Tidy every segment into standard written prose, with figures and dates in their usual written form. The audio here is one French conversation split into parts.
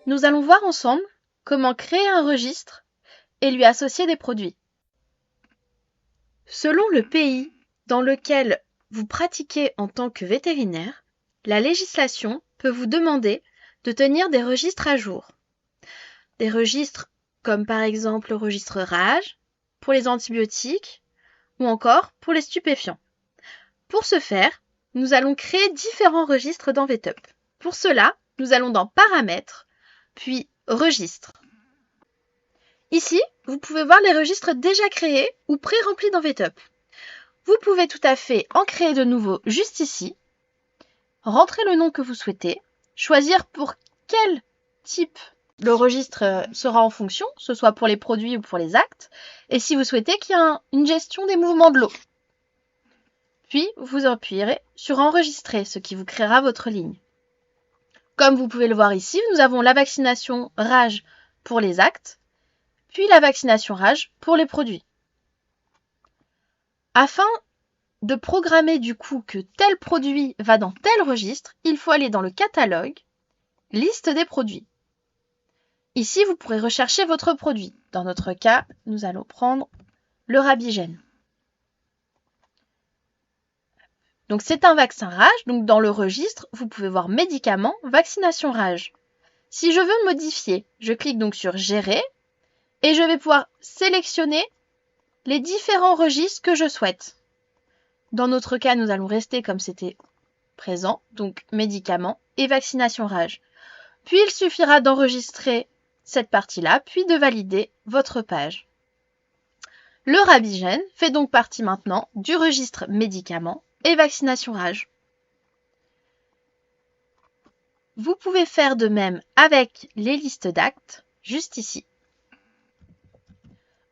nous allons voir ensemble comment créer un registre et lui associer des produits. Selon le pays dans lequel vous pratiquez en tant que vétérinaire, la législation peut vous demander de tenir des registres à jour. Des registres comme par exemple le registre RAGE pour les antibiotiques ou encore pour les stupéfiants. Pour ce faire, nous allons créer différents registres dans VetUp. Pour cela, nous allons dans Paramètres, puis Registres. Ici, vous pouvez voir les registres déjà créés ou pré-remplis dans VetUp. Vous pouvez tout à fait en créer de nouveaux juste ici, rentrer le nom que vous souhaitez, choisir pour quel type le registre sera en fonction, que ce soit pour les produits ou pour les actes, et si vous souhaitez qu'il y ait une gestion des mouvements de l'eau. Puis, vous appuierez sur Enregistrer, ce qui vous créera votre ligne. Comme vous pouvez le voir ici, nous avons la vaccination RAGE pour les actes, puis la vaccination RAGE pour les produits. Afin de programmer du coup que tel produit va dans tel registre, il faut aller dans le catalogue, liste des produits. Ici, vous pourrez rechercher votre produit. Dans notre cas, nous allons prendre le Rabigène. Donc c'est un vaccin RAGE, donc dans le registre, vous pouvez voir médicaments, vaccination RAGE. Si je veux modifier, je clique donc sur Gérer et je vais pouvoir sélectionner les différents registres que je souhaite. Dans notre cas, nous allons rester comme c'était présent, donc médicaments et vaccination RAGE. Puis il suffira d'enregistrer cette partie-là, puis de valider votre page. Le Rabigène fait donc partie maintenant du registre médicaments et vaccination RAGE. Vous pouvez faire de même avec les listes d'actes, juste ici,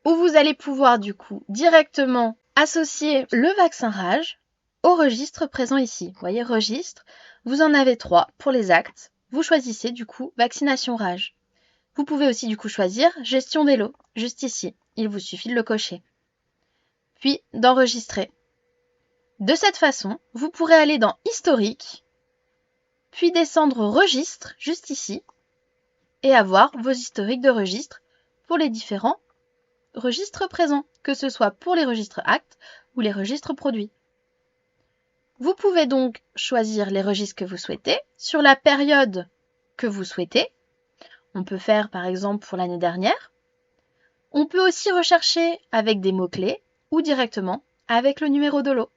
où vous allez pouvoir du coup directement associer le vaccin RAGE au registre présent ici. Vous voyez, registre, vous en avez 3 pour les actes. Vous choisissez du coup vaccination RAGE. Vous pouvez aussi du coup choisir gestion des lots, juste ici. Il vous suffit de le cocher. Puis d'enregistrer. De cette façon, vous pourrez aller dans Historique, puis descendre Registre, juste ici, et avoir vos historiques de registres pour les différents registres présents, que ce soit pour les registres actes ou les registres produits. Vous pouvez donc choisir les registres que vous souhaitez sur la période que vous souhaitez. On peut faire par exemple pour l'année dernière. On peut aussi rechercher avec des mots-clés ou directement avec le numéro de lot.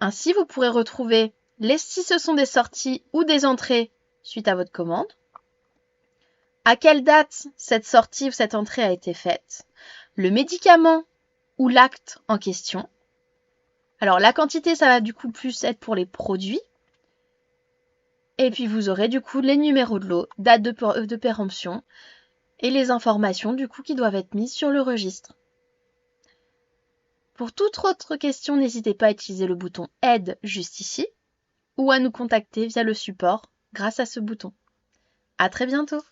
Ainsi, vous pourrez retrouver si ce sont des sorties ou des entrées suite à votre commande, à quelle date cette sortie ou cette entrée a été faite, le médicament ou l'acte en question. Alors la quantité, ça va du coup plus être pour les produits. Et puis vous aurez du coup les numéros de lot, date de péremption et les informations du coup qui doivent être mises sur le registre. Pour toute autre question, n'hésitez pas à utiliser le bouton Aide juste ici ou à nous contacter via le support grâce à ce bouton. À très bientôt!